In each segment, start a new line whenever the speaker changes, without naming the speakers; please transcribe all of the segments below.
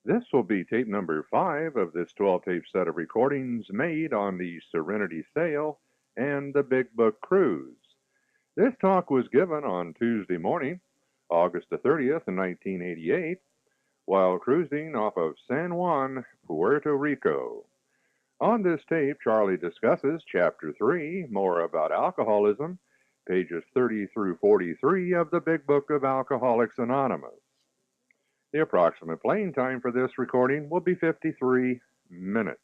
This will be tape number 5 of this 12 tape set of recordings made on the Serenity Sail and the Big Book Cruise. This talk was given on Tuesday morning, August the 30th, 1988, while cruising off of San Juan, Puerto Rico. On this tape, Charley discusses Chapter 3, more about alcoholism, pages 30 through 43 of the Big Book of Alcoholics Anonymous. The approximate playing time for this recording will be 53 minutes.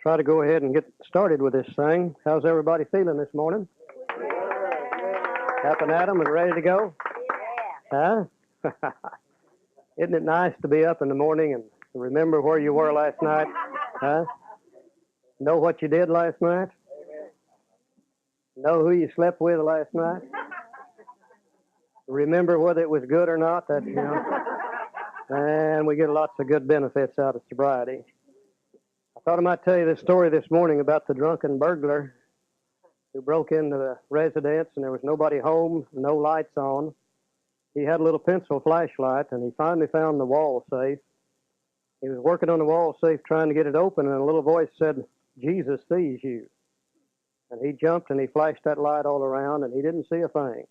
Try to go ahead and get started with this thing. How's everybody feeling this morning? Up and at 'em and ready to go? Huh? Isn't it nice to be up in the morning and remember where you were last night? Huh? Know what you did last night? Know who you slept with last night? Remember whether it was good or not? That's, and we get lots of good benefits out of sobriety. I thought I might tell you this story this morning about the drunken burglar who broke into the residence and there was nobody home, no lights on. He had a little pencil flashlight and he finally found the wall safe. He was working on the wall safe trying to get it open and a little voice said, "Jesus sees you." And he jumped and he flashed that light all around and he didn't see a thing.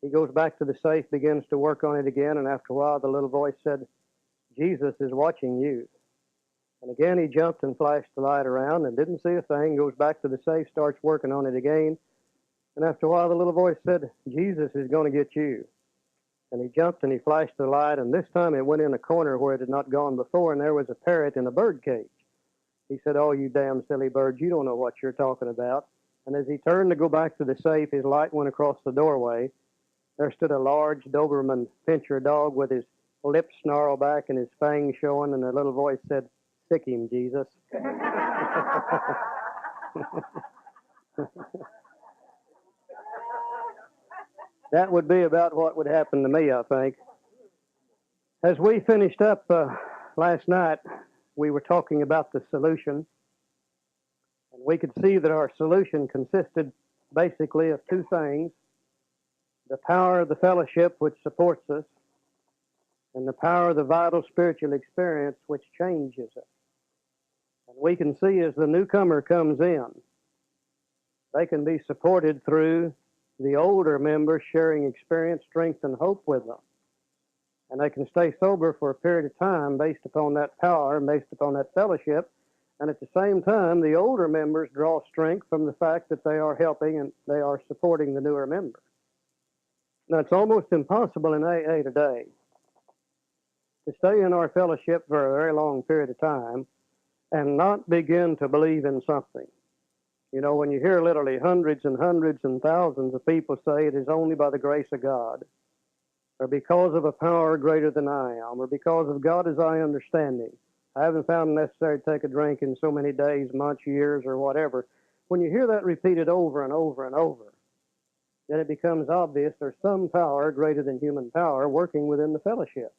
He goes back to the safe, begins to work on it again, and after a while the little voice said, "Jesus is watching you." And again he jumped and flashed the light around and didn't see a thing, goes back to the safe, starts working on it again, and after a while the little voice said, "Jesus is going to get you." And he jumped and he flashed the light, and this time it went in a corner where it had not gone before, and there was a parrot in a bird cage. He said, "Oh, you damn silly bird, you don't know what you're talking about." And as he turned to go back to the safe, his light went across the doorway. There stood a large Doberman pinscher dog with his lips snarled back and his fangs showing, and a little voice said, "Sick him, Jesus." That would be about what would happen to me, I think. As we finished up last night, we were talking about the solution, and we could see that our solution consisted basically of two things: the power of the fellowship which supports us, and the power of the vital spiritual experience which changes us. And we can see as the newcomer comes in, they can be supported through the older members sharing experience, strength, and hope with them. And they can stay sober for a period of time based upon that power, based upon that fellowship. And at the same time, the older members draw strength from the fact that they are helping and they are supporting the newer members. Now, it's almost impossible in AA today to stay in our fellowship for a very long period of time and not begin to believe in something. You know, when you hear literally hundreds and hundreds and thousands of people say it is only by the grace of God, or because of a power greater than I am, or because of God as I understand Him, I haven't found it necessary to take a drink in so many days, months, years, or whatever. When you hear that repeated over and over and over, then it becomes obvious there's some power greater than human power working within the fellowship.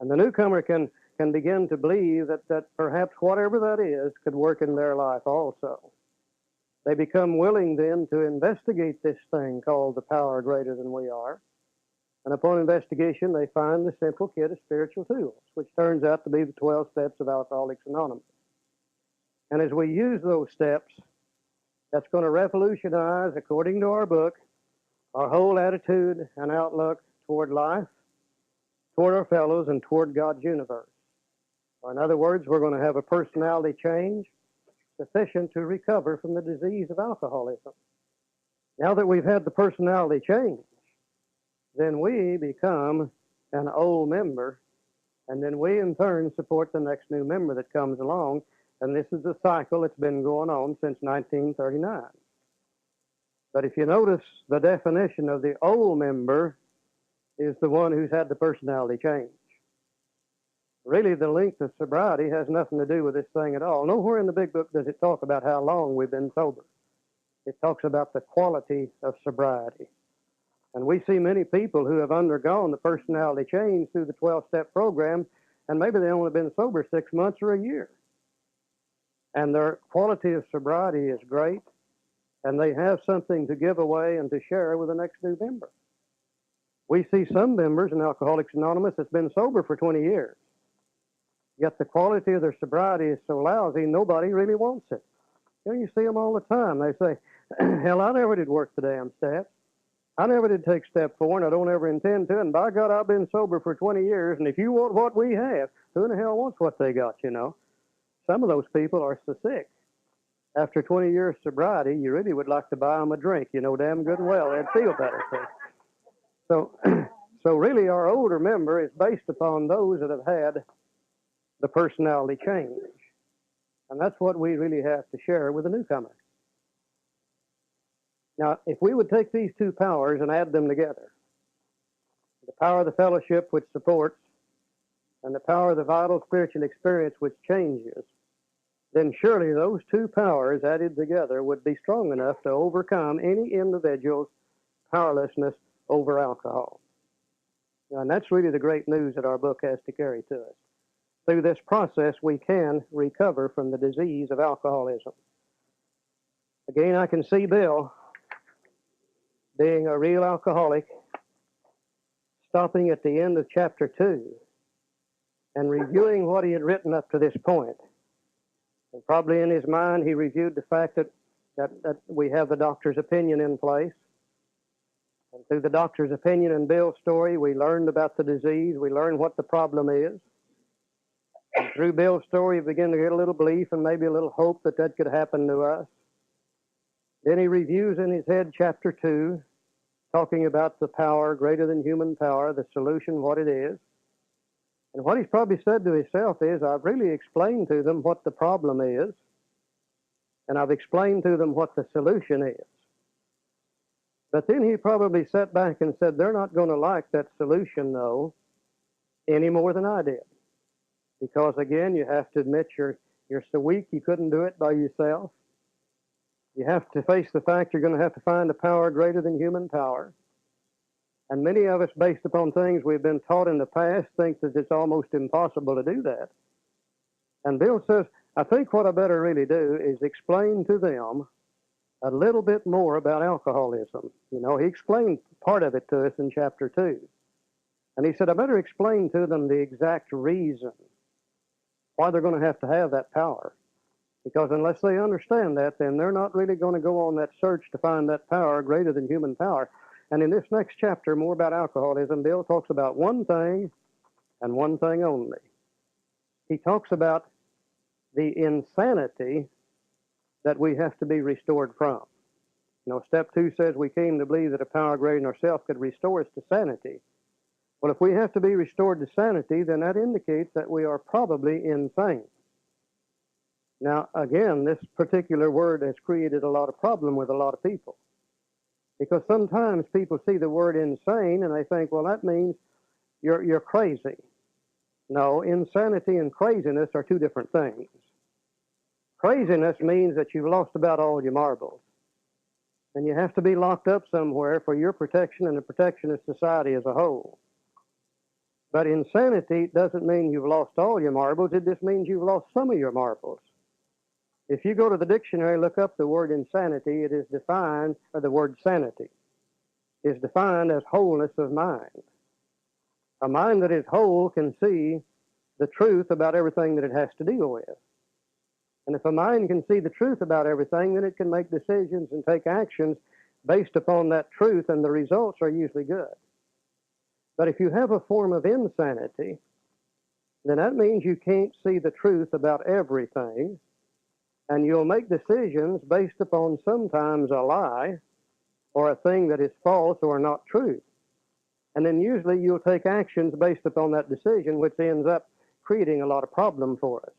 And the newcomer can begin to believe that perhaps whatever that is could work in their life also. They become willing then to investigate this thing called the power greater than we are. And upon investigation, they find the simple kit of spiritual tools, which turns out to be the 12 steps of Alcoholics Anonymous. And as we use those steps, that's going to revolutionize, according to our book, our whole attitude and outlook toward life, toward our fellows, and toward God's universe. Or in other words, we're going to have a personality change sufficient to recover from the disease of alcoholism. Now that we've had the personality change, then we become an old member, and then we in turn support the next new member that comes along, and this is a cycle that's been going on since 1939. But if you notice, the definition of the old member is the one who's had the personality change. Really, the length of sobriety has nothing to do with this thing at all. Nowhere in the Big Book does it talk about how long we've been sober. It talks about the quality of sobriety. And we see many people who have undergone the personality change through the 12-step program, and maybe they've only been sober 6 months or a year. And their quality of sobriety is great, and they have something to give away and to share with the next new member. We see some members in Alcoholics Anonymous that's been sober for 20 years. Yet the quality of their sobriety is so lousy, nobody really wants it. You know, you see them all the time. They say, hell, I never did work the damn steps. I never did take step 4, and I don't ever intend to, and by God, I've been sober for 20 years, and if you want what we have, who in the hell wants what they got, you know? Some of those people are so sick. After 20 years sobriety, you really would like to buy them a drink. You know damn good and well they'd feel better. So, so really our older member is based upon those that have had the personality change. And that's what we really have to share with the newcomer. Now, if we would take these two powers and add them together, the power of the fellowship which supports and the power of the vital spiritual experience which changes, then surely those two powers added together would be strong enough to overcome any individual's powerlessness over alcohol. And that's really the great news that our book has to carry to us. Through this process, we can recover from the disease of alcoholism. Again, I can see Bill, being a real alcoholic, stopping at the end of chapter 2 and reviewing what he had written up to this point. And probably in his mind, he reviewed the fact that we have the doctor's opinion in place. And through the doctor's opinion and Bill's story, we learned about the disease. We learned what the problem is. And through Bill's story, we began to get a little belief and maybe a little hope that that could happen to us. Then he reviews in his head chapter 2, talking about the power greater than human power, the solution, what it is. And what he's probably said to himself is, I've really explained to them what the problem is, and I've explained to them what the solution is. But then he probably sat back and said, they're not going to like that solution, though, any more than I did. Because, again, you have to admit you're so weak you couldn't do it by yourself. You have to face the fact you're going to have to find a power greater than human power. And many of us, based upon things we've been taught in the past, think that it's almost impossible to do that. And Bill says, I think what I better really do is explain to them a little bit more about alcoholism. You know, he explained part of it to us in chapter 2. And he said, I better explain to them the exact reason why they're going to have that power. Because unless they understand that, then they're not really going to go on that search to find that power greater than human power. And in this next chapter, more about alcoholism, Bill talks about one thing and one thing only. He talks about the insanity that we have to be restored from. You know, step 2 says we came to believe that a power greater than ourselves could restore us to sanity. Well, if we have to be restored to sanity, then that indicates that we are probably insane. Now, again, this particular word has created a lot of problem with a lot of people. Because sometimes people see the word insane and they think, well, that means you're crazy. No, insanity and craziness are two different things. Craziness means that you've lost about all your marbles. And you have to be locked up somewhere for your protection and the protection of society as a whole. But insanity doesn't mean you've lost all your marbles. It just means you've lost some of your marbles. If you go to the dictionary, look up the word insanity, it is defined, or the word sanity, is defined as wholeness of mind. A mind that is whole can see the truth about everything that it has to deal with. And if a mind can see the truth about everything, then it can make decisions and take actions based upon that truth, and the results are usually good. But if you have a form of insanity, then that means you can't see the truth about everything, and you'll make decisions based upon sometimes a lie or a thing that is false or not true. And then usually you'll take actions based upon that decision, which ends up creating a lot of problem for us.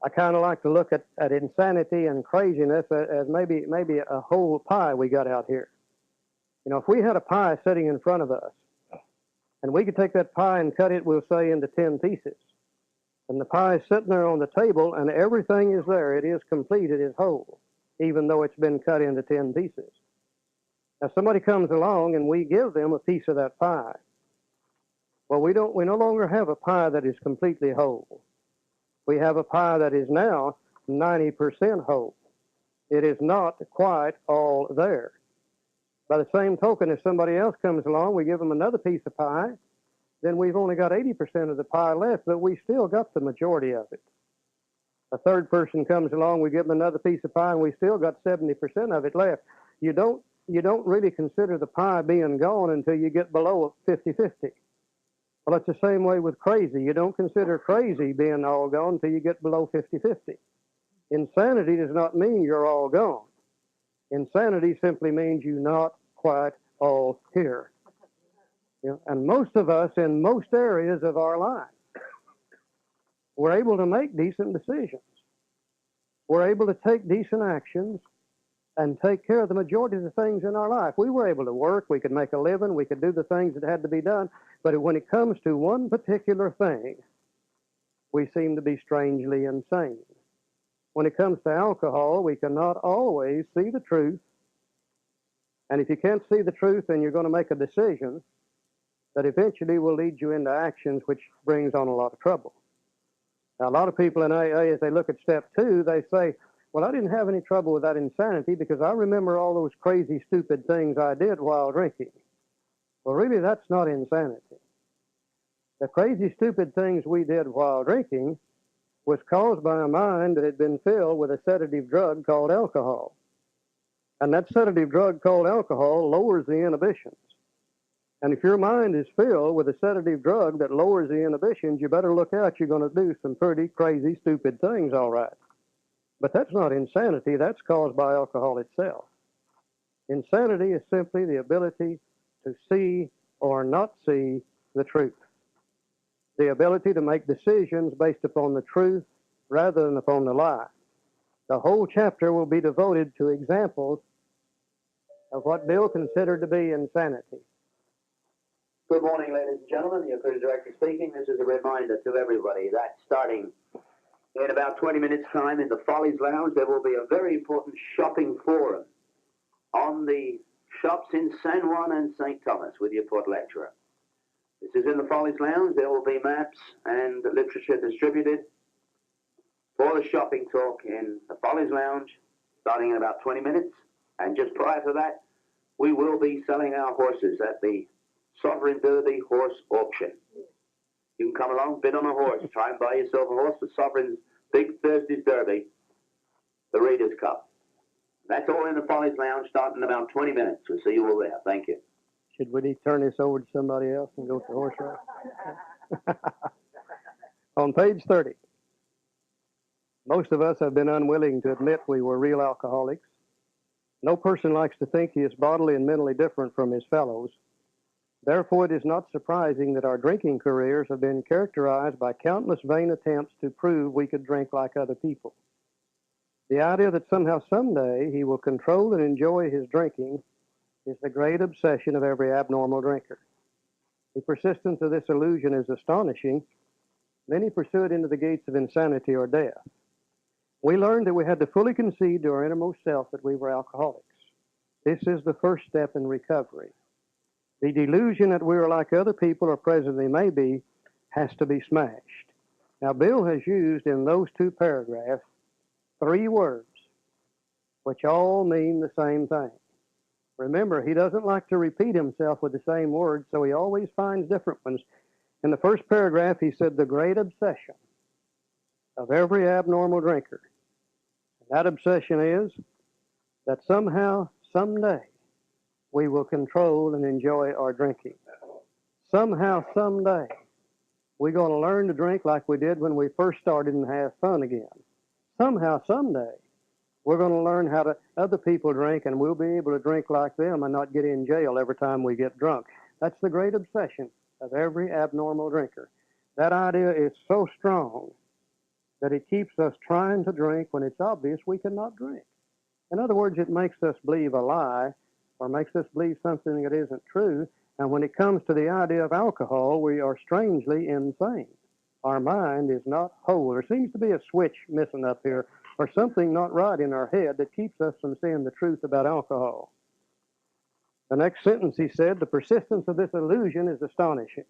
I kind of like to look at insanity and craziness as maybe a whole pie we got out here. You know, if we had a pie sitting in front of us, and we could take that pie and cut it, we'll say, into 10 pieces. And the pie is sitting there on the table, and everything is there. It is complete. It is whole, even though it's been cut into 10 pieces. Now, somebody comes along, and we give them a piece of that pie. Well, we no longer have a pie that is completely whole. We have a pie that is now 90% whole. It is not quite all there. By the same token, if somebody else comes along, we give them another piece of pie, then we've only got 80% of the pie left, but we still got the majority of it. A third person comes along, we give them another piece of pie, and we still got 70% of it left. You don't really consider the pie being gone until you get below 50-50. Well, it's the same way with crazy. You don't consider crazy being all gone until you get below 50-50. Insanity does not mean you're all gone. Insanity simply means you're not quite all here. You know, and most of us in most areas of our life, we're able to make decent decisions. We're able to take decent actions and take care of the majority of the things in our life. We were able to work, we could make a living, we could do the things that had to be done, but when it comes to one particular thing, we seem to be strangely insane. When it comes to alcohol, we cannot always see the truth, and if you can't see the truth, then you're going to make a decision that eventually will lead you into actions which brings on a lot of trouble. Now, a lot of people in AA, as they look at step 2, they say, well, I didn't have any trouble with that insanity because I remember all those crazy, stupid things I did while drinking. Well, really, that's not insanity. The crazy, stupid things we did while drinking was caused by a mind that had been filled with a sedative drug called alcohol. And that sedative drug called alcohol lowers the inhibitions. And if your mind is filled with a sedative drug that lowers the inhibitions, you better look out. You're going to do some pretty crazy, stupid things, all right. But that's not insanity. That's caused by alcohol itself. Insanity is simply the ability to see or not see the truth. The ability to make decisions based upon the truth rather than upon the lie. The whole chapter will be devoted to examples of what Bill considered to be insanity.
Good morning, ladies and gentlemen. Your cruise director speaking. This is a reminder to everybody that starting in about 20 minutes' time in the Follies Lounge, there will be a very important shopping forum on the shops in San Juan and St. Thomas with your port lecturer. This is in the Follies Lounge. There will be maps and literature distributed for the shopping talk in the Follies Lounge starting in about 20 minutes. And just prior to that, we will be selling our horses at the Sovereign Derby Horse Auction. You can come along, bid on a horse, try and buy yourself a horse for Sovereign's Big Thursday's Derby, the Reader's Cup. That's all in the Follies Lounge starting in about 20 minutes. We'll see you all there. Thank you.
Should we turn this over to somebody else and go to the horse race? On page 30, most of us have been unwilling to admit we were real alcoholics. No person likes to think he is bodily and mentally different from his fellows. Therefore, it is not surprising that our drinking careers have been characterized by countless vain attempts to prove we could drink like other people. The idea that somehow someday he will control and enjoy his drinking is the great obsession of every abnormal drinker. The persistence of this illusion is astonishing. Many pursue it into the gates of insanity or death. We learned that we had to fully concede to our innermost self that we were alcoholics. This is the first step in recovery. The delusion that we are like other people or presently may be has to be smashed. Now, Bill has used in those 2 paragraphs 3 words, which all mean the same thing. Remember, he doesn't like to repeat himself with the same words, so he always finds different ones. In the first paragraph, he said the great obsession of every abnormal drinker. And that obsession is that somehow, someday, we will control and enjoy our drinking. Somehow, someday, we're going to learn to drink like we did when we first started and have fun again. Somehow, someday, we're going to learn how other people drink, and we'll be able to drink like them and not get in jail every time we get drunk. That's the great obsession of every abnormal drinker. That idea is so strong that it keeps us trying to drink when it's obvious we cannot drink. In other words, it makes us believe a lie or makes us believe something that isn't true. And when it comes to the idea of alcohol, we are strangely insane. Our mind is not whole. There seems to be a switch missing up here or something not right in our head that keeps us from seeing the truth about alcohol. The next sentence he said, the persistence of this illusion is astonishing.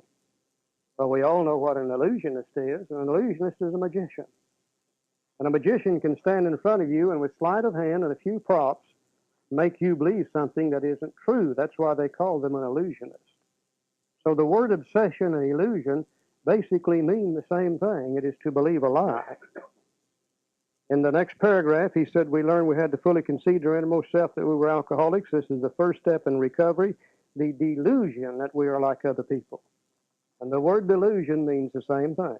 Well, we all know what an illusionist is. An illusionist is a magician. And a magician can stand in front of you and with sleight of hand and a few props make you believe something that isn't true. That's why they call them an illusionist. So the word obsession and illusion basically mean the same thing. It is to believe a lie. In the next paragraph, he said, we learned we had to fully concede to our innermost self that we were alcoholics. This is the first step in recovery, the delusion that we are like other people. And the word delusion means the same thing.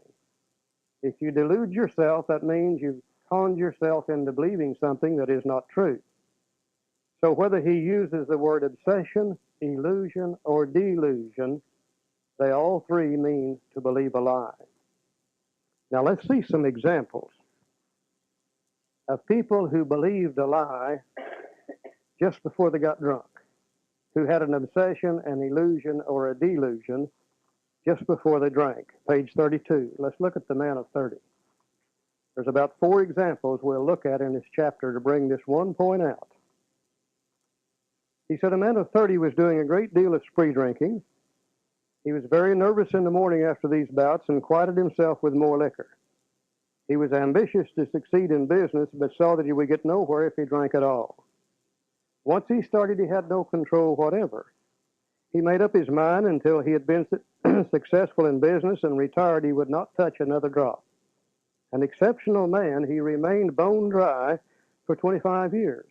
If you delude yourself, that means you've conned yourself into believing something that is not true. So whether he uses the word obsession, illusion, or delusion, they all three mean to believe a lie. Now let's see some examples of people who believed a lie just before they got drunk, who had an obsession, an illusion, or a delusion just before they drank. Page 32. Let's look at the man of 30. There's about 4 examples we'll look at in this chapter to bring this one point out. He said a man of 30 was doing a great deal of spree drinking. He was very nervous in the morning after these bouts and quieted himself with more liquor. He was ambitious to succeed in business, but saw that he would get nowhere if he drank at all. Once he started, he had no control whatever. He made up his mind until he had been successful in business and retired, he would not touch another drop. An exceptional man, he remained bone dry for 25 years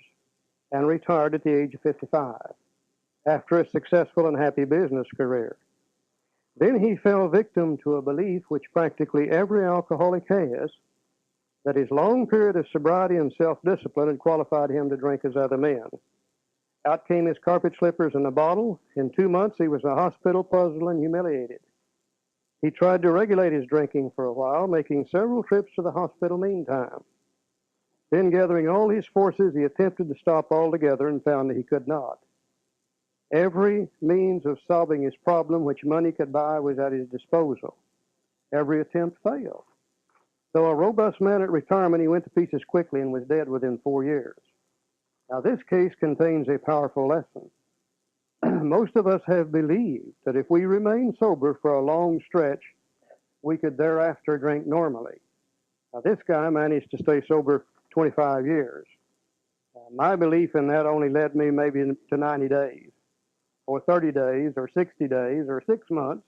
and retired at the age of 55 after a successful and happy business career. Then he fell victim to a belief which practically every alcoholic has, that his long period of sobriety and self-discipline had qualified him to drink as other men. Out came his carpet slippers and a bottle. In 2 months, he was a hospital puzzled and humiliated. He tried to regulate his drinking for a while, making several trips to the hospital meantime. Then, gathering all his forces, he attempted to stop altogether and found that he could not. Every means of solving his problem which money could buy was at his disposal. Every attempt failed. Though a robust man at retirement, he went to pieces quickly and was dead within 4 years. Now, this case contains a powerful lesson. Most of us have believed that if we remain sober for a long stretch, we could thereafter drink normally. Now, this guy managed to stay sober 25 years. My belief in that only led me maybe to 90 days, or 30 days, or 60 days, or 6 months.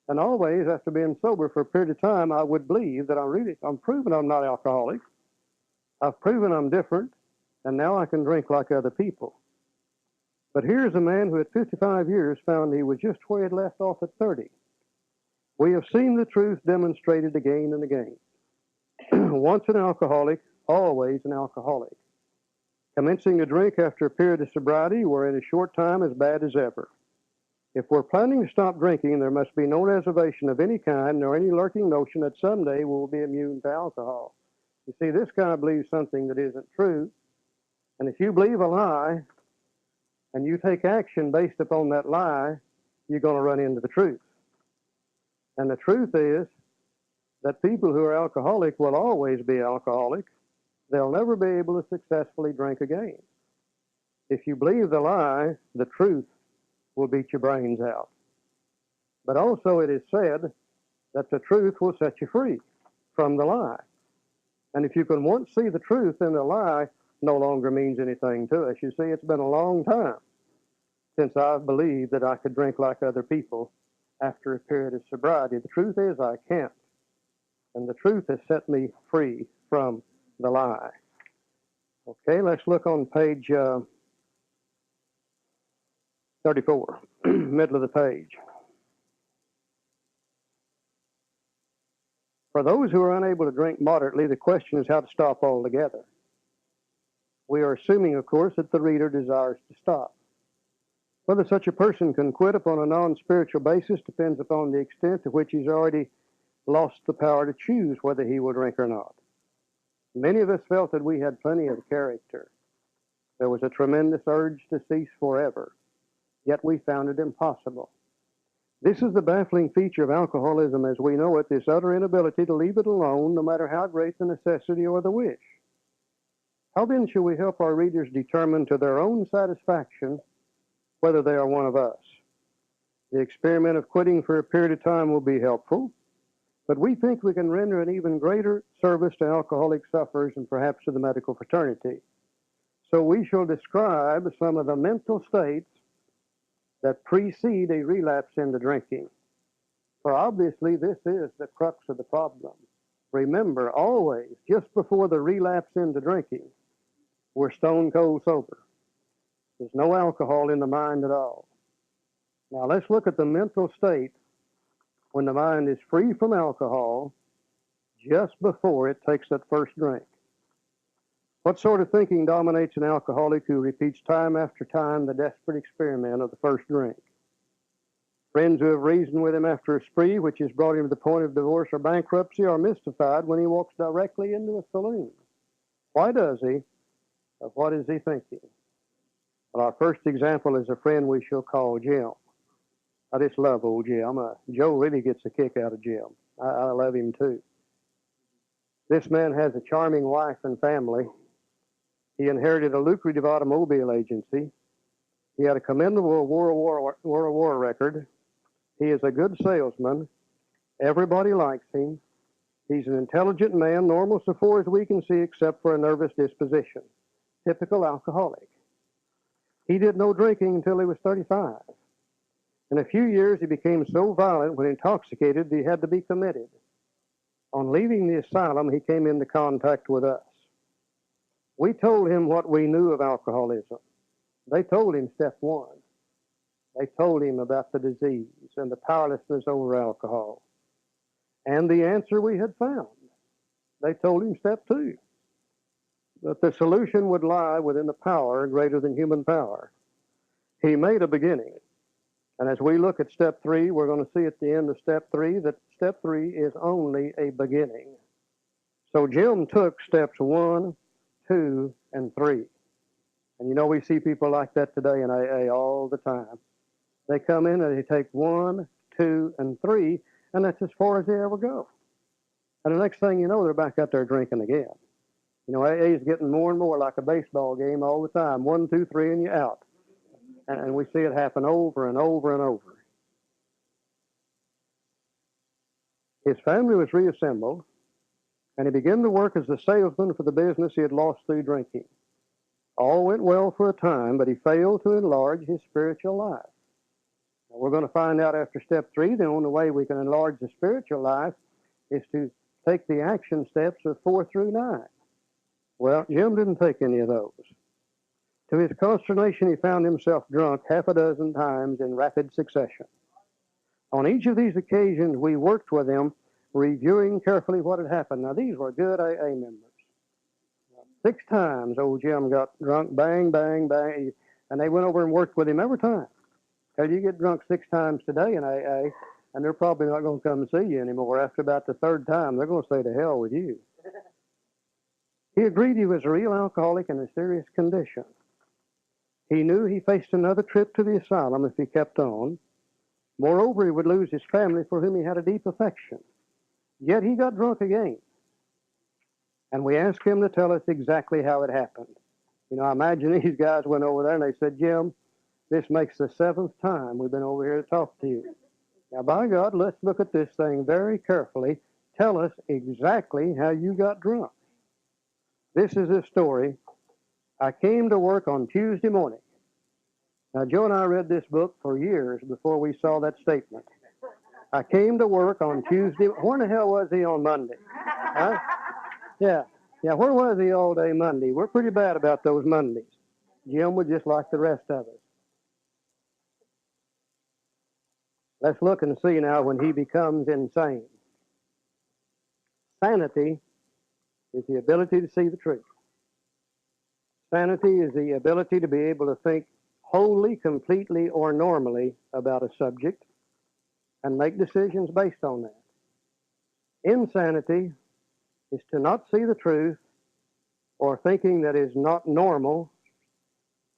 And always, after being sober for a period of time, I would believe that I'm proven I'm not alcoholic. I've proven I'm different, and now I can drink like other people. But here's a man who at 55 years found he was just where he had left off at 30. We have seen the truth demonstrated again and again. Once an alcoholic, always an alcoholic. Commencing to drink after a period of sobriety, we're in a short time as bad as ever. If we're planning to stop drinking, there must be no reservation of any kind, nor any lurking notion that someday we'll be immune to alcohol. You see, this guy believes something that isn't true, and if you believe a lie, and you take action based upon that lie, you're going to run into the truth. And the truth is that people who are alcoholic will always be alcoholic. They'll never be able to successfully drink again. If you believe the lie, the truth will beat your brains out. But also it is said that the truth will set you free from the lie. And if you can once see the truth, then the lie no longer means anything to us. You see, it's been a long time since I've believed that I could drink like other people after a period of sobriety. The truth is I can't. And the truth has set me free from the lie. Okay, let's look on page 34, middle of the page. For those who are unable to drink moderately, the question is how to stop altogether. We are assuming, of course, that the reader desires to stop. Whether such a person can quit upon a non-spiritual basis depends upon the extent to which he's already lost the power to choose whether he will drink or not. Many of us felt that we had plenty of character. There was a tremendous urge to cease forever, yet we found it impossible. This is the baffling feature of alcoholism as we know it, this utter inability to leave it alone, no matter how great the necessity or the wish. How then shall we help our readers determine to their own satisfaction whether they are one of us? The experiment of quitting for a period of time will be helpful, but we think we can render an even greater service to alcoholic sufferers and perhaps to the medical fraternity. So we shall describe some of the mental states that precede a relapse into drinking. For obviously, this is the crux of the problem. Remember, always, just before the relapse into drinking, we're stone cold sober. There's no alcohol in the mind at all. Now, let's look at the mental state when the mind is free from alcohol just before it takes that first drink. What sort of thinking dominates an alcoholic who repeats time after time the desperate experiment of the first drink? Friends who have reasoned with him after a spree which has brought him to the point of divorce or bankruptcy are mystified when he walks directly into a saloon. Why does he? What is he thinking? Well, our first example is a friend we shall call Jim. I just love old Jim. Joe really gets a kick out of Jim. I love him too. This man has a charming wife and family. He inherited a lucrative automobile agency. He had a commendable World War record. He is a good salesman. Everybody likes him. He's an intelligent man, normal so far as we can see, except for a nervous disposition. Typical alcoholic. He did no drinking until he was 35. In a few years, he became so violent when intoxicated that he had to be committed. On leaving the asylum, he came into contact with us. We told him what we knew of alcoholism. They told him step one. They told him about the disease and the powerlessness over alcohol and the answer we had found. They told him step two, that the solution would lie within the power greater than human power. He made a beginning. And as we look at step three, we're going to see at the end of step three that step three is only a beginning. So Jim took steps 1, 2, and 3. And you know, we see people like that today in AA all the time. They come in and they take 1, 2, and 3, and that's as far as they ever go. And the next thing you know, they're back out there drinking again. You know, AA is getting more and more like a baseball game all the time. 1, 2, 3, and you're out. And we see it happen over and over and over. His family was reassembled, and he began to work as a salesman for the business he had lost through drinking. All went well for a time, but he failed to enlarge his spiritual life. Now, we're going to find out after step 3, the only way we can enlarge the spiritual life is to take the action steps of 4 through 9. Well, Jim didn't take any of those. To his consternation, he found himself drunk half a dozen times in rapid succession. On each of these occasions, we worked with him, reviewing carefully what had happened. Now, these were good AA members. 6 times old Jim got drunk, bang, bang, bang, and they went over and worked with him every time. Till you get drunk 6 times today in AA, and they're probably not going to come and see you anymore. After about the 3rd time, they're going to say to hell with you. He agreed he was a real alcoholic in a serious condition. He knew he faced another trip to the asylum if he kept on. Moreover, he would lose his family for whom he had a deep affection. Yet he got drunk again. And we asked him to tell us exactly how it happened. You know, I imagine these guys went over there and they said, Jim, this makes the 7th time we've been over here to talk to you. Now, by God, let's look at this thing very carefully. Tell us exactly how you got drunk. This is his story. I came to work on Tuesday morning. Now, Joe and I read this book for years before we saw that statement. I came to work on Tuesday. Where in the hell was he on Monday? Huh? Yeah, where was he all day Monday? We're pretty bad about those Mondays. Jim was just like the rest of us. Let's look and see now when he becomes insane. Sanity is the ability to see the truth. Sanity is the ability to be able to think wholly, completely, or normally about a subject and make decisions based on that. Insanity is to not see the truth or thinking that is not normal,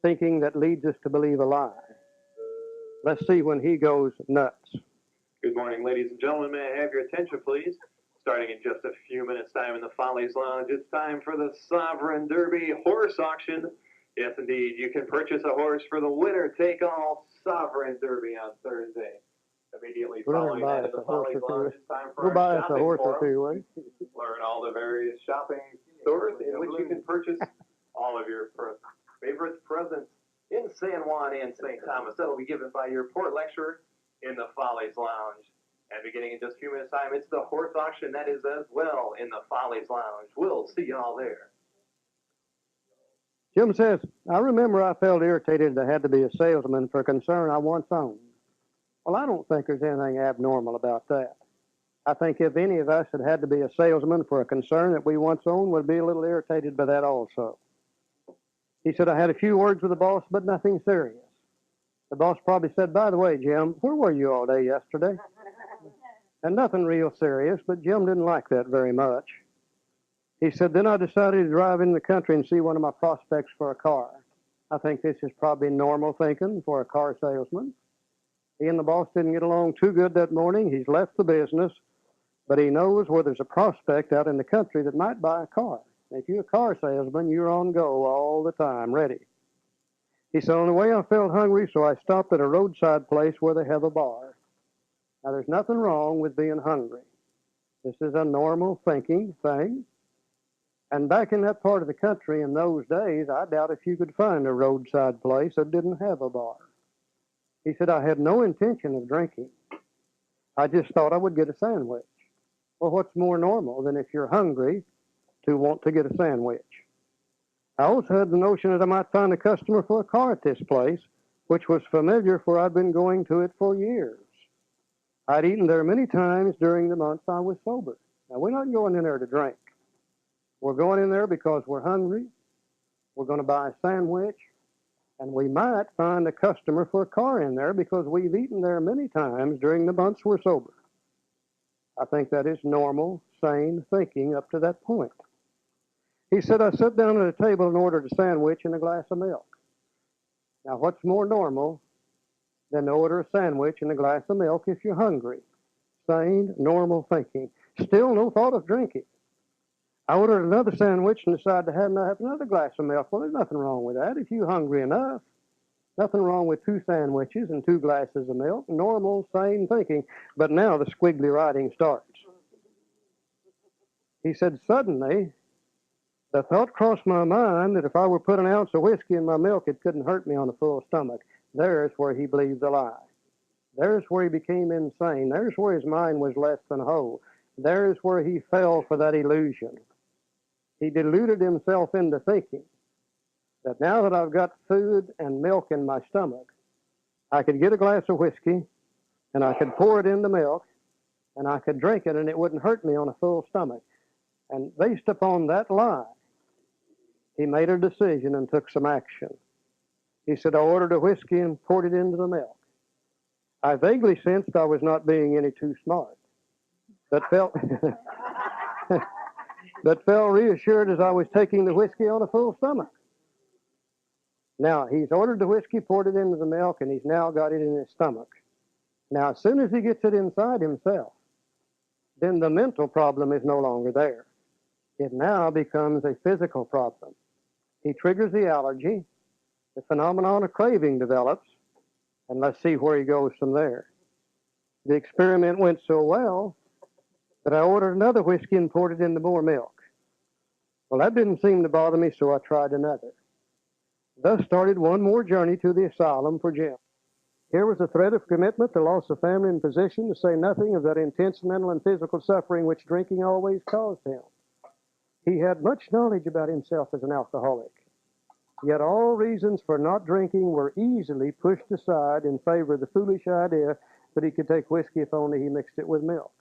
thinking that leads us to believe a lie. Let's see when he goes nuts.
Good morning, ladies and gentlemen. May I have your attention, please? Starting in just a few minutes' time in the Follies Lounge, it's time for the Sovereign Derby Horse Auction. Yes, indeed, you can purchase a horse for the winner-take-all Sovereign Derby on Thursday. Immediately following that at the Follies Lounge, it's time for our shopping forum. Learn all the various shopping stores in which you can purchase all of your present in San Juan and St. Thomas. That'll be given by your port lecturer in the Follies Lounge. And beginning in just a few minutes' time, it's the horse auction that is as well in the Follies Lounge. We'll see y'all there.
Jim says, I remember I felt irritated that I had to be a salesman for a concern I once owned. Well, I don't think there's anything abnormal about that. I think if any of us had to be a salesman for a concern that we once owned, would be a little irritated by that also. He said, I had a few words with the boss, but nothing serious. The boss probably said, by the way, Jim, where were you all day yesterday? And nothing real serious, but Jim didn't like that very much. He said, then I decided to drive in the country and see one of my prospects for a car. I think this is probably normal thinking for a car salesman. He and the boss didn't get along too good that morning. He's left the business, but he knows where there's a prospect out in the country that might buy a car. If you're a car salesman, you're on go all the time, ready. He said, on the way I felt hungry, so I stopped at a roadside place where they have a bar. Now, there's nothing wrong with being hungry. This is a normal thinking thing. And back in that part of the country in those days, I doubt if you could find a roadside place that didn't have a bar. He said, I had no intention of drinking. I just thought I would get a sandwich. Well, what's more normal than if you're hungry to want to get a sandwich? I also had the notion that I might find a customer for a car at this place, which was familiar, for I'd been going to it for years. I'd eaten there many times during the months I was sober. Now, we're not going in there to drink. We're going in there because we're hungry. We're going to buy a sandwich. And we might find a customer for a car in there because we've eaten there many times during the months we're sober. I think that is normal, sane thinking up to that point. He said, I sat down at a table and ordered a sandwich and a glass of milk. Now, what's more normal than to order a sandwich and a glass of milk if you're hungry? Sane, normal thinking. Still no thought of drinking. I ordered another sandwich and decided to have another glass of milk. Well, there's nothing wrong with that if you're hungry enough. Nothing wrong with 2 sandwiches and 2 glasses of milk. Normal, sane thinking. But now the squiggly writing starts. He said, suddenly, the thought crossed my mind that if I were put an ounce of whiskey in my milk, it couldn't hurt me on a full stomach. There's where he believed the lie. There's where he became insane. There's where his mind was less than whole. There's where he fell for that illusion. He deluded himself into thinking that now that I've got food and milk in my stomach, I could get a glass of whiskey and I could pour it in the milk and I could drink it and it wouldn't hurt me on a full stomach. And based upon that lie, he made a decision and took some action. He said, I ordered a whiskey and poured it into the milk. I vaguely sensed I was not being any too smart, but felt reassured as I was taking the whiskey on a full stomach. Now, he's ordered the whiskey, poured it into the milk, and he's now got it in his stomach. Now, as soon as he gets it inside himself, then the mental problem is no longer there. It now becomes a physical problem. He triggers the allergy, the phenomenon of craving develops, and let's see where he goes from there. The experiment went so well that I ordered another whiskey and poured it into more milk. Well, that didn't seem to bother me, so I tried another. Thus started one more journey to the asylum for Jim. Here was a threat of commitment, the loss of family and position, to say nothing of that intense mental and physical suffering which drinking always caused him. He had much knowledge about himself as an alcoholic, yet all reasons for not drinking were easily pushed aside in favor of the foolish idea that he could take whiskey if only he mixed it with milk.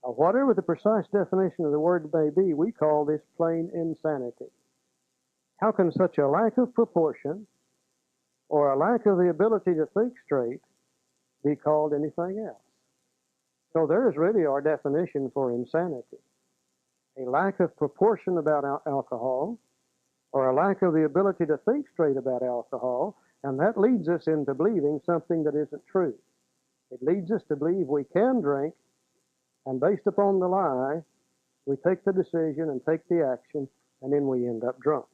Now, whatever the precise definition of the word may be, we call this plain insanity. How can such a lack of proportion or a lack of the ability to think straight be called anything else? So there is really our definition for insanity. A lack of proportion about alcohol, or a lack of the ability to think straight about alcohol, and that leads us into believing something that isn't true. It leads us to believe we can drink, and based upon the lie, we take the decision and take the action, and then we end up drunk.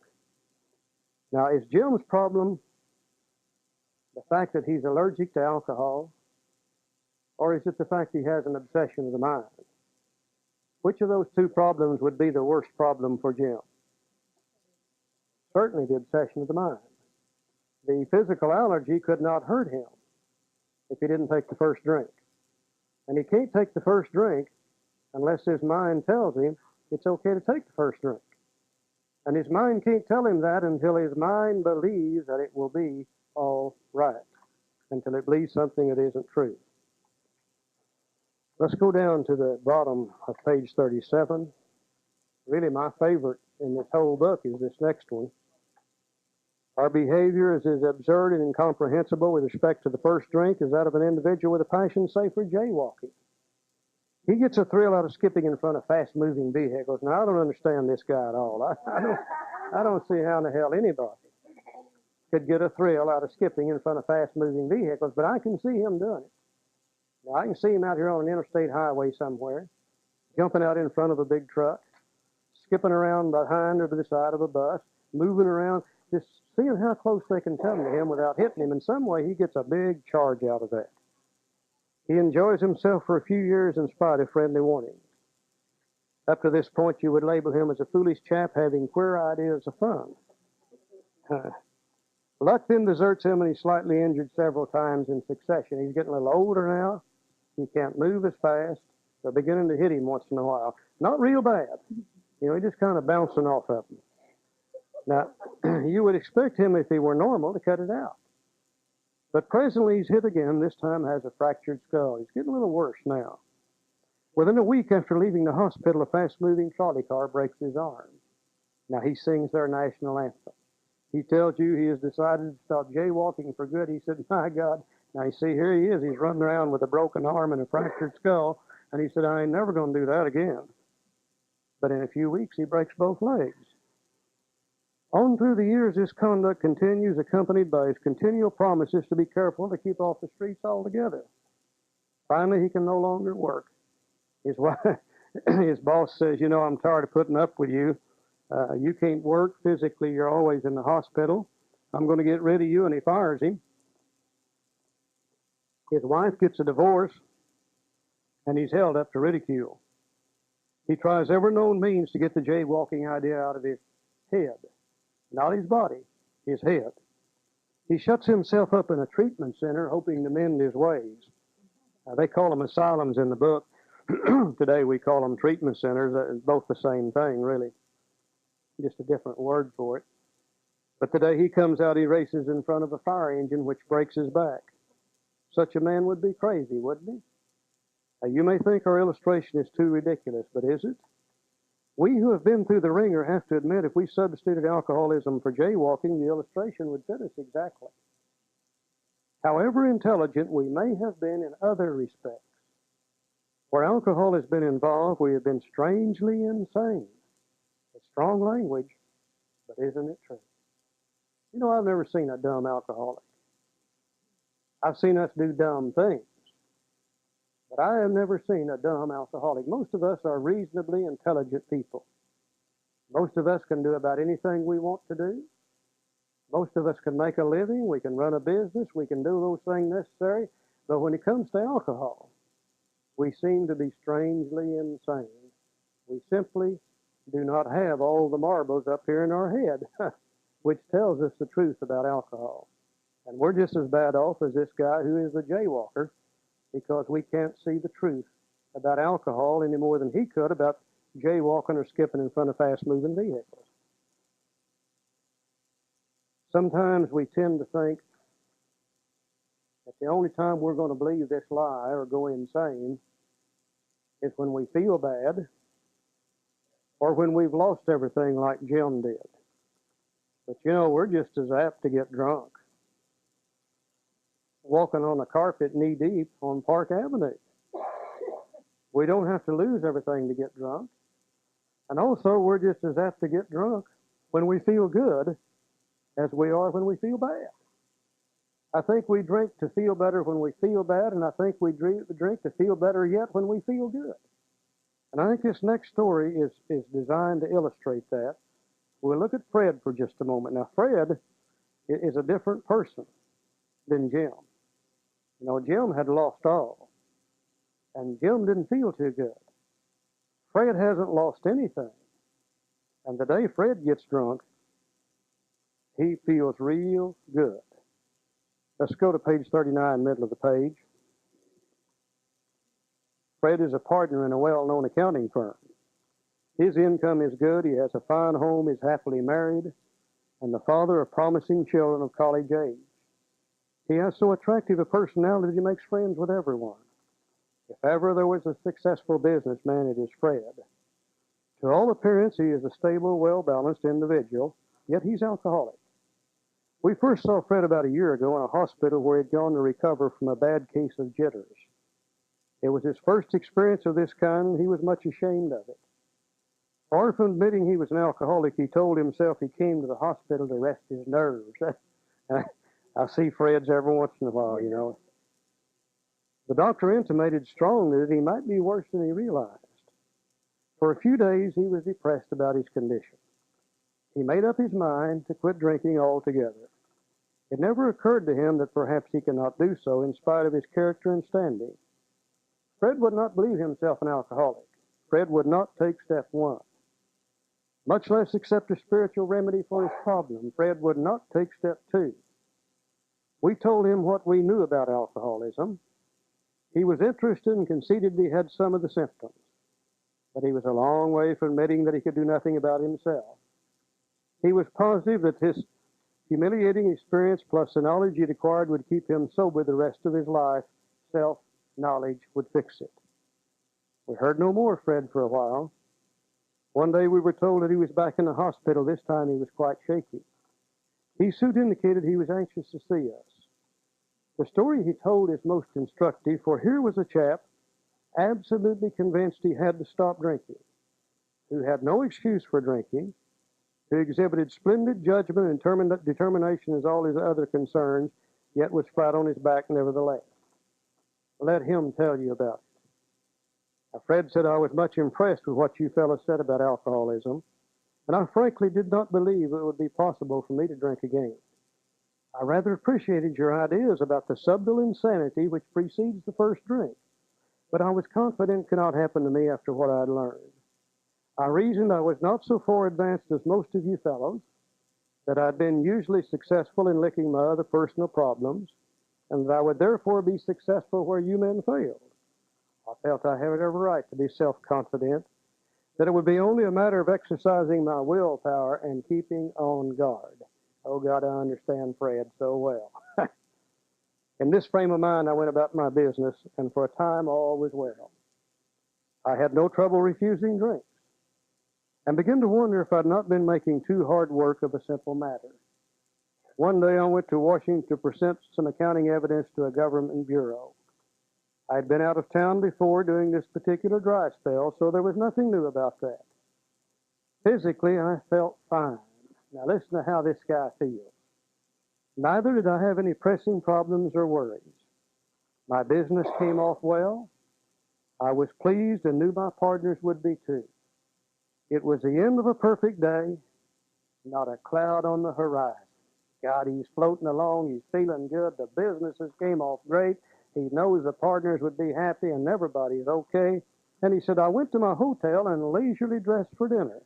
Now, is Jim's problem the fact that he's allergic to alcohol, or is it the fact he has an obsession of the mind? Which of those two problems would be the worst problem for Jim? Certainly the obsession of the mind. The physical allergy could not hurt him if he didn't take the first drink. And he can't take the first drink unless his mind tells him it's okay to take the first drink. And his mind can't tell him that until his mind believes that it will be all right, until it believes something that isn't true. Let's go down to the bottom of page 37. Really, my favorite in this whole book is this next one. Our behavior is as absurd and incomprehensible with respect to the first drink as that of an individual with a passion, say, for jaywalking. He gets a thrill out of skipping in front of fast-moving vehicles. Now, I don't understand this guy at all. I don't see how in the hell anybody could get a thrill out of skipping in front of fast-moving vehicles, but I can see him doing it. Now, I can see him out here on an interstate highway somewhere, jumping out in front of a big truck, skipping around behind or to the side of a bus, moving around, just seeing how close they can come to him without hitting him. In some way, he gets a big charge out of that. He enjoys himself for a few years in spite of friendly warnings. Up to this point, you would label him as a foolish chap having queer ideas of fun. Luck then deserts him, and he's slightly injured several times in succession. He's getting a little older now. He can't move as fast. They're beginning to hit him once in a while. Not real bad. You know, he's just kind of bouncing off of them. Now, you would expect him, if he were normal, to cut it out. But presently he's hit again, this time has a fractured skull. He's getting a little worse now. Within a week after leaving the hospital, a fast-moving trolley car breaks his arm. Now he sings their national anthem. He tells you he has decided to stop jaywalking for good. He said, my God. Now you see, here he is. He's running around with a broken arm and a fractured skull. And he said, I ain't never going to do that again. But in a few weeks, he breaks both legs. On through the years, this conduct continues, accompanied by his continual promises to be careful to keep off the streets altogether. Finally, he can no longer work. His wife, his boss says, you know, I'm tired of putting up with you. You can't work physically. You're always in the hospital. I'm going to get rid of you, and he fires him. His wife gets a divorce, and he's held up to ridicule. He tries every known means to get the jaywalking idea out of his head. Not his body, his head. He shuts himself up in a treatment center, hoping to mend his ways. They call them asylums in the book. Today we call them treatment centers. It's both the same thing, really. Just a different word for it. But the day he comes out, he races in front of a fire engine, which breaks his back. Such a man would be crazy, wouldn't he? You may think our illustration is too ridiculous, but is it? We who have been through the ringer have to admit if we substituted alcoholism for jaywalking, the illustration would fit us exactly. However intelligent we may have been in other respects, where alcohol has been involved, we have been strangely insane. It's strong language, but isn't it true? You know, I've never seen a dumb alcoholic. I've seen us do dumb things, but I have never seen a dumb alcoholic. Most of us are reasonably intelligent people. Most of us can do about anything we want to do. Most of us can make a living. We can run a business. We can do those things necessary. But when it comes to alcohol, we seem to be strangely insane. We simply do not have all the marbles up here in our head, which tells us the truth about alcohol. And we're just as bad off as this guy who is the jaywalker, because we can't see the truth about alcohol any more than he could about jaywalking or skipping in front of fast-moving vehicles. Sometimes we tend to think that the only time we're going to believe this lie or go insane is when we feel bad or when we've lost everything like Jim did. But you know, we're just as apt to get drunk walking on a carpet knee-deep on Park Avenue. We don't have to lose everything to get drunk. And also, we're just as apt to get drunk when we feel good as we are when we feel bad. I think we drink to feel better when we feel bad, and I think we drink to feel better yet when we feel good. And I think this next story is designed to illustrate that. We'll look at Fred for just a moment. Now, Fred is a different person than Jim. You know, Jim had lost all, and Jim didn't feel too good. Fred hasn't lost anything. And the day Fred gets drunk, he feels real good. Let's go to page 39, middle of the page. Fred is a partner in a well-known accounting firm. His income is good, he has a fine home, is happily married, and the father of promising children of college age. He has so attractive a personality that he makes friends with everyone. If ever there was a successful businessman, it is Fred. To all appearance, he is a stable, well-balanced individual, yet he's alcoholic. We first saw Fred about a year ago in a hospital where he'd gone to recover from a bad case of jitters. It was his first experience of this kind, and he was much ashamed of it. Far from admitting he was an alcoholic, he told himself he came to the hospital to rest his nerves. I see Fred's every once in a while, you know. The doctor intimated strongly that he might be worse than he realized. For a few days, he was depressed about his condition. He made up his mind to quit drinking altogether. It never occurred to him that perhaps he could not do so in spite of his character and standing. Fred would not believe himself an alcoholic. Fred would not take step one, much less accept a spiritual remedy for his problem. Fred would not take step two. We told him what we knew about alcoholism. He was interested and conceded he had some of the symptoms, but he was a long way from admitting that he could do nothing about himself. He was positive that his humiliating experience plus the knowledge he'd acquired would keep him sober the rest of his life. Self-knowledge would fix it. We heard no more of Fred for a while. One day we were told that he was back in the hospital. This time he was quite shaky. He soon indicated he was anxious to see us. The story he told is most instructive, for here was a chap absolutely convinced he had to stop drinking, who had no excuse for drinking, who exhibited splendid judgment and determination as all his other concerns, yet was flat on his back nevertheless. Let him tell you about it. Now, Fred said, I was much impressed with what you fellows said about alcoholism, and I frankly did not believe it would be possible for me to drink again. I rather appreciated your ideas about the subtle insanity which precedes the first drink, but I was confident it could not happen to me after what I had learned. I reasoned I was not so far advanced as most of you fellows, that I'd been usually successful in licking my other personal problems, and that I would therefore be successful where you men failed. I felt I had every right to be self-confident, that it would be only a matter of exercising my willpower and keeping on guard. Oh, God, I understand Fred so well. In this frame of mind, I went about my business, and for a time all was well. I had no trouble refusing drinks, and began to wonder if I'd not been making too hard work of a simple matter. One day I went to Washington to present some accounting evidence to a government bureau. I had been out of town before during this particular dry spell, so there was nothing new about that. Physically, I felt fine. Now listen to how this guy feels. Neither did I have any pressing problems or worries. My business came off well. I was pleased and knew my partners would be too. It was the end of a perfect day, not a cloud on the horizon. God, he's floating along, he's feeling good, the businesses came off great, he knows the partners would be happy and everybody's okay. And he said, I went to my hotel and leisurely dressed for dinner.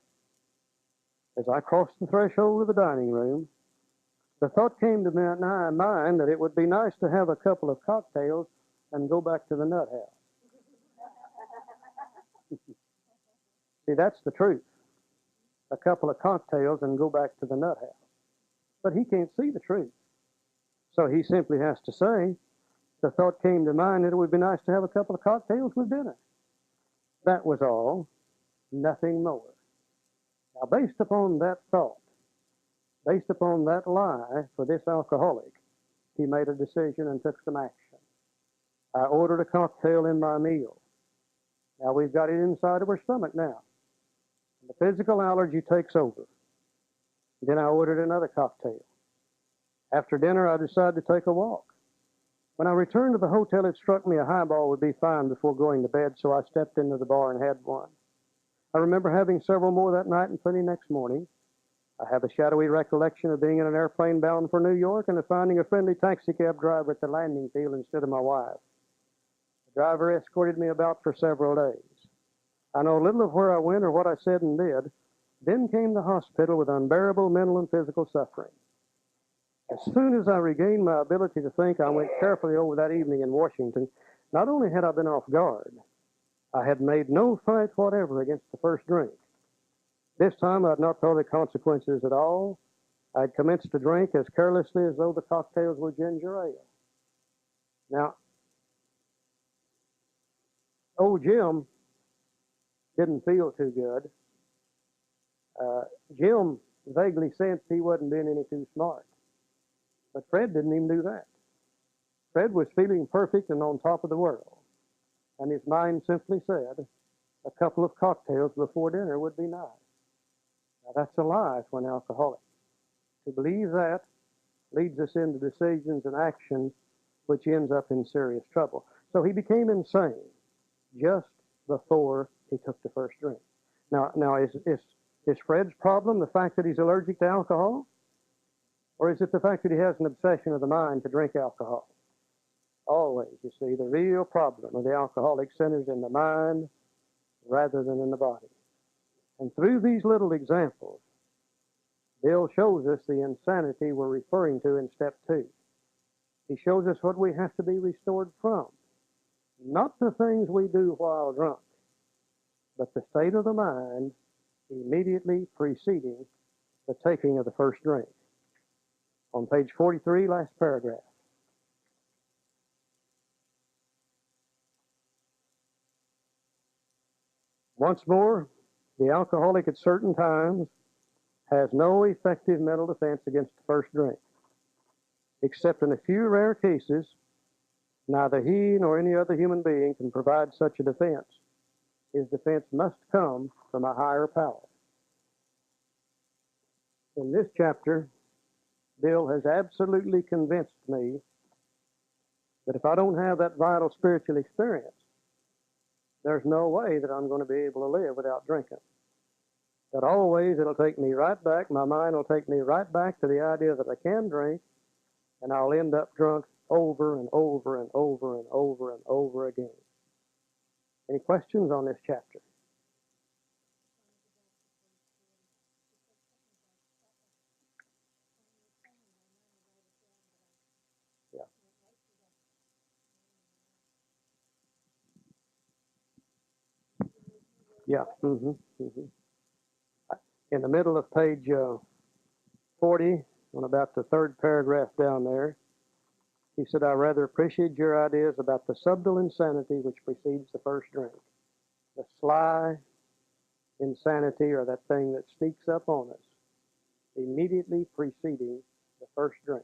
As I crossed the threshold of the dining room, the thought came to my mind that it would be nice to have a couple of cocktails and go back to the nut house. See, that's the truth. A couple of cocktails and go back to the nut house. But he can't see the truth. So he simply has to say, the thought came to mind that it would be nice to have a couple of cocktails with dinner. That was all, nothing more. Now, based upon that thought, based upon that lie for this alcoholic, he made a decision and took some action. I ordered a cocktail in my meal. Now, we've got it inside of our stomach now. The physical allergy takes over. Then I ordered another cocktail. After dinner, I decided to take a walk. When I returned to the hotel, it struck me a highball would be fine before going to bed, so I stepped into the bar and had one. I remember having several more that night and plenty next morning. I have a shadowy recollection of being in an airplane bound for New York and of finding a friendly taxicab driver at the landing field instead of my wife. The driver escorted me about for several days. I know little of where I went or what I said and did. Then came the hospital with unbearable mental and physical suffering. As soon as I regained my ability to think, I went carefully over that evening in Washington. Not only had I been off guard, I had made no fight whatever against the first drink. This time I had not thought of the consequences at all. I had commenced to drink as carelessly as though the cocktails were ginger ale. Now, old Jim didn't feel too good. Jim vaguely sensed he wasn't being any too smart. But Fred didn't even do that. Fred was feeling perfect and on top of the world. And his mind simply said, a couple of cocktails before dinner would be nice. Now, that's a lie to an alcoholic. To believe that leads us into decisions and actions which ends up in serious trouble. So he became insane just before he took the first drink. Now is Fred's problem the fact that he's allergic to alcohol? Or is it the fact that he has an obsession of the mind to drink alcohol? Always, you see, the real problem of the alcoholic centers in the mind rather than in the body. And through these little examples, Bill shows us the insanity we're referring to in step 2. He shows us what we have to be restored from. Not the things we do while drunk, but the state of the mind immediately preceding the taking of the first drink. On page 43, last paragraph. Once more, the alcoholic at certain times has no effective mental defense against the first drink. Except in a few rare cases, neither he nor any other human being can provide such a defense. His defense must come from a higher power. In this chapter, Bill has absolutely convinced me that if I don't have that vital spiritual experience, there's no way that I'm going to be able to live without drinking. That always it'll take me right back, my mind will take me right back to the idea that I can drink, and I'll end up drunk over and over and over and over and over again. Any questions on this chapter? Yeah. In the middle of page 40, on about the third paragraph down there, he said, I rather appreciate your ideas about the subtle insanity which precedes the first drink. The sly insanity, or that thing that sneaks up on us, immediately preceding the first drink.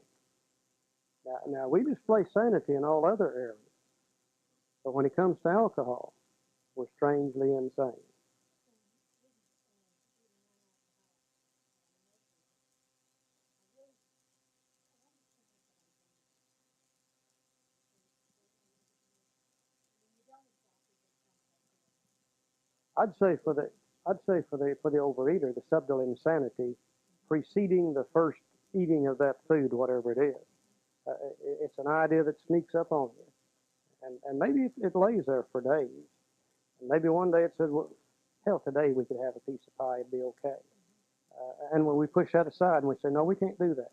Now we display sanity in all other areas, but when it comes to alcohol, we're strangely insane. I'd say for the overeater, the subtle insanity preceding the first eating of that food, whatever it is. It's an idea that sneaks up on you, and maybe it lays there for days. And maybe one day it says, well, hell, today we could have a piece of pie, it'd be okay. And when we push that aside and we say, no, we can't do that.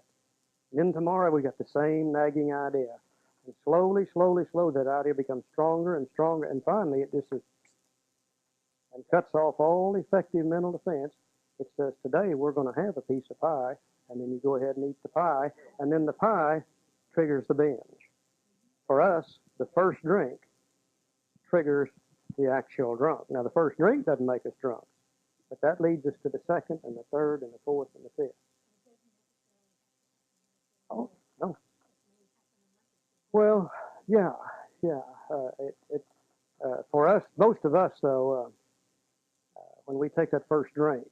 And then tomorrow we got the same nagging idea. And slowly, that idea becomes stronger and stronger, and finally it just is, and cuts off all effective mental defense. It says, today we're going to have a piece of pie, and then you go ahead and eat the pie, and then the pie triggers the binge. For us, the first drink triggers the actual drunk. Now, the first drink doesn't make us drunk, but that leads us to the second and the third and the fourth and the fifth. Oh, no. Well, yeah. For us, most of us, though, when we take that first drink,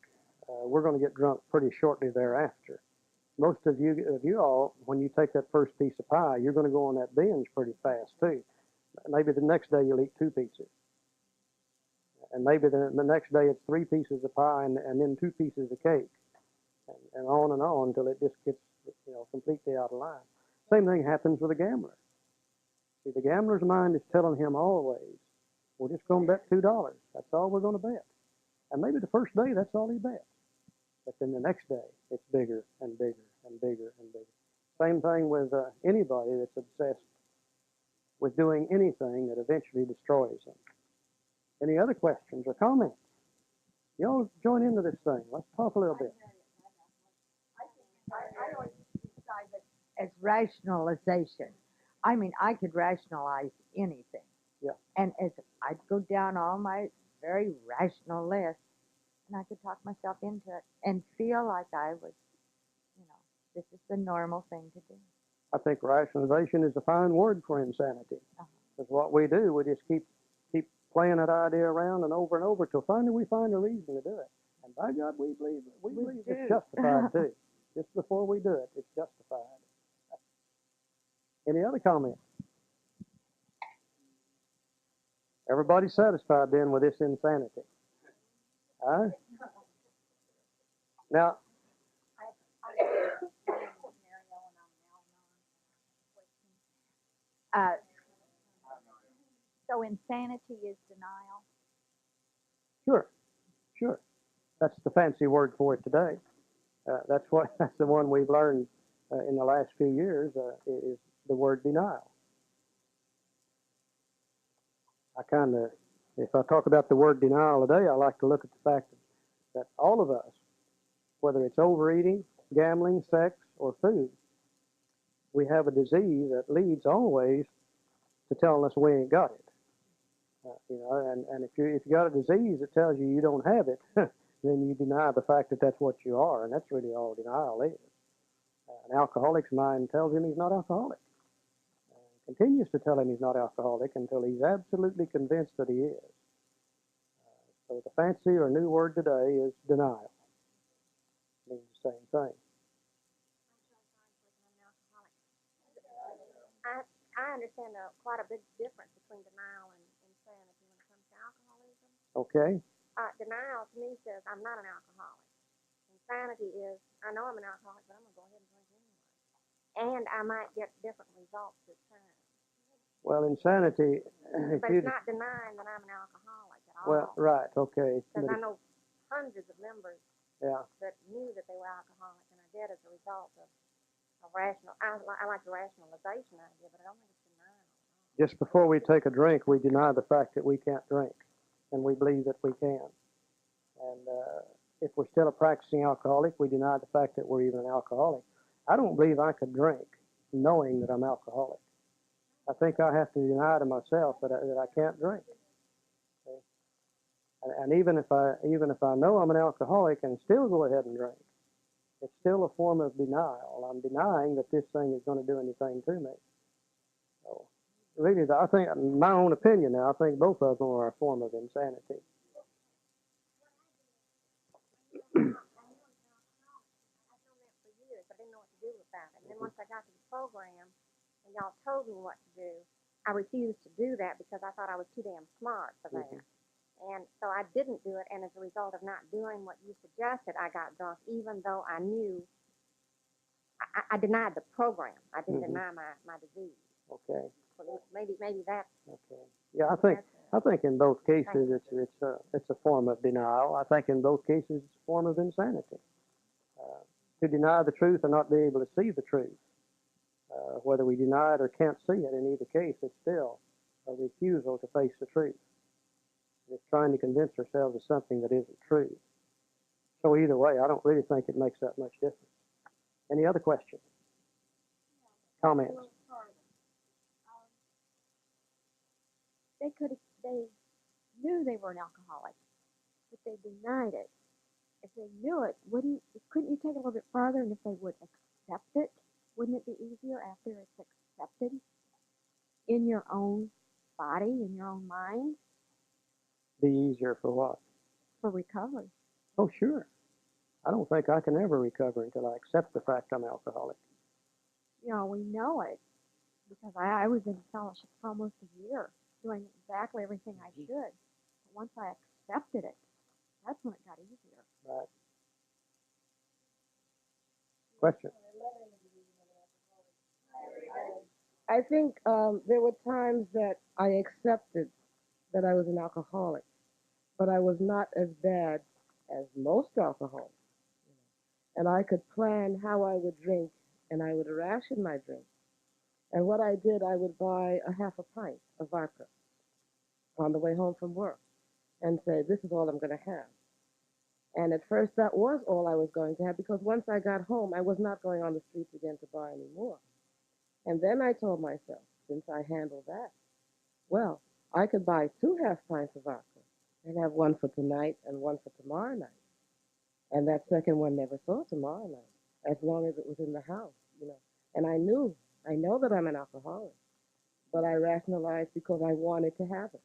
we're going to get drunk pretty shortly thereafter. Most of you all, when you take that first piece of pie, you're going to go on that binge pretty fast, too. Maybe the next day you'll eat 2 pieces. And maybe the next day it's 3 pieces of pie and then 2 pieces of cake. And on until it just gets, completely out of line. Same thing happens with a gambler. See, the gambler's mind is telling him always, we're just going to bet $2. That's all we're going to bet. And maybe the first day, that's all he bets. But then the next day, it's bigger and bigger and bigger and bigger. Same thing with anybody that's obsessed with doing anything that eventually destroys them. Any other questions or comments? Y'all join into this thing. Let's talk a little bit.
I always describe it as rationalization. I mean, I could rationalize anything.
Yeah.
And as I'd go down all my very rational list, and I could talk myself into it and feel like I was, this is the normal thing to do.
I think rationalization is a fine word for insanity. Because what we do, we just keep playing that idea around and over till finally we find a reason to do it. And by God, we believe it's justified too. Just before we do it, it's justified. Any other comments? Everybody satisfied then with this insanity? Huh? Now,
So insanity is denial?
Sure. That's the fancy word for it today. That's the one we've learned in the last few years is the word denial. If I talk about the word denial today, I like to look at the fact that all of us, whether it's overeating, gambling, sex, or food, we have a disease that leads always to telling us we ain't got it. And if you got a disease that tells you don't have it, then you deny the fact that that's what you are, and that's really all denial is. An alcoholic's mind tells him he's not alcoholic, and continues to tell him he's not alcoholic until he's absolutely convinced that he is. So the fancy or new word today is denial. It means the same thing.
I understand quite a big difference between denial and insanity when it comes to alcoholism.
Okay.
Denial to me says I'm not an alcoholic. Insanity is I know I'm an alcoholic, but I'm going to go ahead and drink anyway. And I might get different results this time.
Well, insanity.
But it's not denying that I'm an alcoholic at all.
Well, right, okay.
Because I know hundreds of members
that
knew that they were alcoholic, and I did as a result of rational. I like the rationalization idea, but I don't think it's denial.
Just before we take a drink, we deny the fact that we can't drink, and we believe that we can. And if we're still a practicing alcoholic, we deny the fact that we're even an alcoholic. I don't believe I could drink knowing that I'm alcoholic. I think I have to deny to myself that I can't drink. Okay? And even if I know I'm an alcoholic and still go ahead and drink, it's still a form of denial. I'm denying that this thing is going to do anything to me. So, really, I think, my own opinion now, I think both of them are a form of insanity.
And then once I got to the program and y'all told me what to do, I refused to do that because I thought I was too damn smart for that. And so I didn't do it, and as a result of not doing what you suggested, I got drunk, even though I knew I denied the program. I didn't deny my disease.
Okay.
So maybe that's
okay. Yeah, I think in both cases it's a form of denial. I think in both cases it's a form of insanity. To deny the truth or not be able to see the truth, whether we deny it or can't see it, in either case, it's still a refusal to face the truth. It's trying to convince ourselves of something that isn't true. So either way, I don't really think it makes that much difference. Any other questions? Comments?
They knew they were an alcoholic, but they denied it. If they knew it, couldn't you take it a little bit farther, and if they would accept it, wouldn't it be easier after it's accepted in your own body, in your own mind?
Be easier for what?
For recovery.
Oh, sure. I don't think I can ever recover until I accept the fact I'm alcoholic.
We know it, because I was in fellowship for almost a year, doing exactly everything I should. But once I accepted it, that's when it got easier.
Right. Question?
I think there were times that I accepted that I was an alcoholic, but I was not as bad as most alcoholics. And I could plan how I would drink and I would ration my drink. And what I did, I would buy a half a pint of vodka on the way home from work and say, this is all I'm going to have. And at first, that was all I was going to have, because once I got home, I was not going on the streets again to buy any more. And then I told myself, since I handled that, well, I could buy 2 half pints of vodka and have one for tonight and one for tomorrow night. And that second one never saw tomorrow night, as long as it was in the house, you know. And I know that I'm an alcoholic, but I rationalized because I wanted to have it.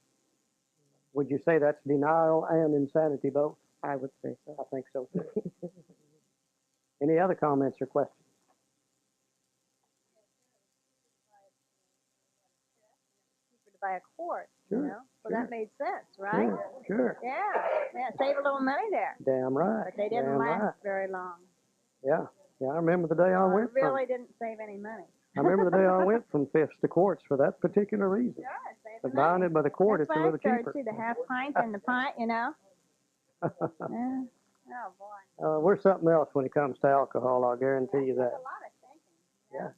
Would you say that's denial and insanity both?
I would say so.
I think so too. Any other comments or questions?
Cheaper to buy a quart,
Sure,
you know? So
sure.
that made sense, right?
Sure.
Yeah, save a little money there.
Damn right.
But they didn't
Damn
last
right.
very long.
Yeah. I remember the day I went
really didn't save any money.
I remember the day I went from fifths to quarts for that particular reason.
Sure, save
But
the
buying
money.
it by the quart,
That's
it's a
why
little
I started
cheaper.
too, the half pint and the pint, you know? Yeah. Oh, boy.
We're something else when it comes to alcohol. I'll guarantee you that.
That's a lot of thinking.
Yeah.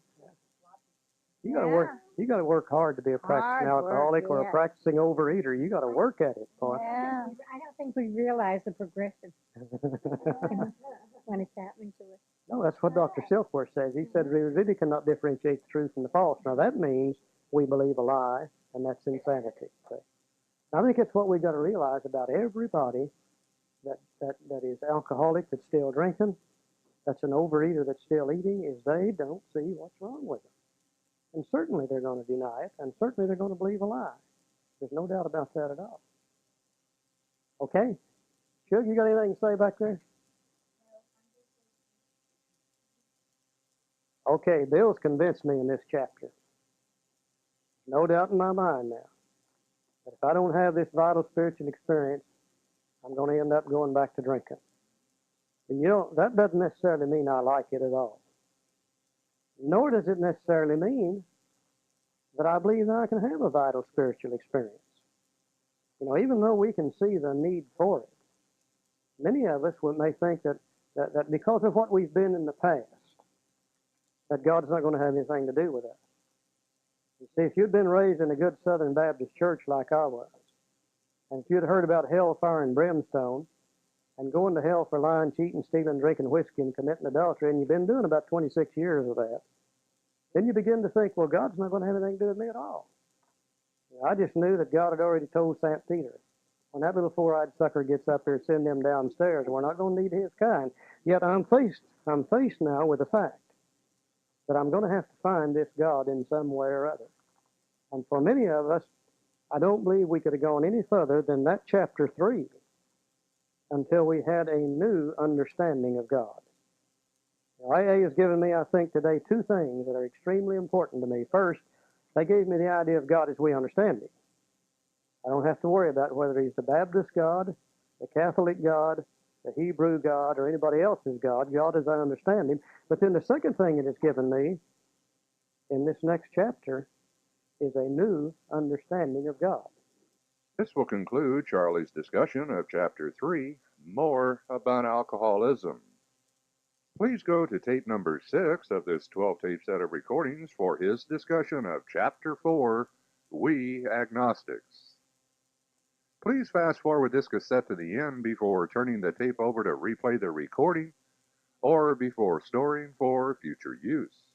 You gotta work. You gotta work hard to be a practicing
Hard work,
alcoholic or a
yeah.
practicing overeater. You gotta work at it, boy.
Yeah.
I don't think we realize the progression when it's happening to us.
No, that's what Dr. Silkworth says. He said we really cannot differentiate the truth from the false. Now that means we believe a lie, and that's insanity. So I think it's what we've got to realize about everybody that is alcoholic, that's still drinking, that's an overeater that's still eating, is they don't see what's wrong with them. And certainly they're going to deny it, and certainly they're going to believe a lie. There's no doubt about that at all. Okay? Shug, you got anything to say back there? Okay, Bill's convinced me in this chapter. No doubt in my mind now that if I don't have this vital spiritual experience, I'm going to end up going back to drinking. And you know, that doesn't necessarily mean I like it at all. Nor does it necessarily mean that I believe that I can have a vital spiritual experience. You know, even though we can see the need for it, many of us may think that because of what we've been in the past, that God's not going to have anything to do with us. You see, if you'd been raised in a good Southern Baptist church like I was, and if you'd heard about hellfire and brimstone, and going to hell for lying, cheating, stealing, drinking whiskey, and committing adultery, and you've been doing about 26 years of that, then you begin to think, well, God's not going to have anything to do with me at all. I just knew that God had already told St. Peter, when that little four-eyed sucker gets up here, send them downstairs. We're not going to need his kind. Yet I'm faced now with the fact that I'm going to have to find this God in some way or other. And for many of us, I don't believe we could have gone any further than that chapter 3 until we had a new understanding of God. Now, AA has given me, I think, today 2 things that are extremely important to me. First, they gave me the idea of God as we understand Him. I don't have to worry about whether He's the Baptist God, the Catholic God, the Hebrew God, or anybody else's God. God as I understand Him. But then the second thing it has given me in this next chapter is a new understanding of God.
This will conclude Charley's discussion of Chapter 3, More About Alcoholism. Please go to tape number 6 of this 12-tape set of recordings for his discussion of Chapter 4, We Agnostics. Please fast forward this cassette to the end before turning the tape over to replay the recording or before storing for future use.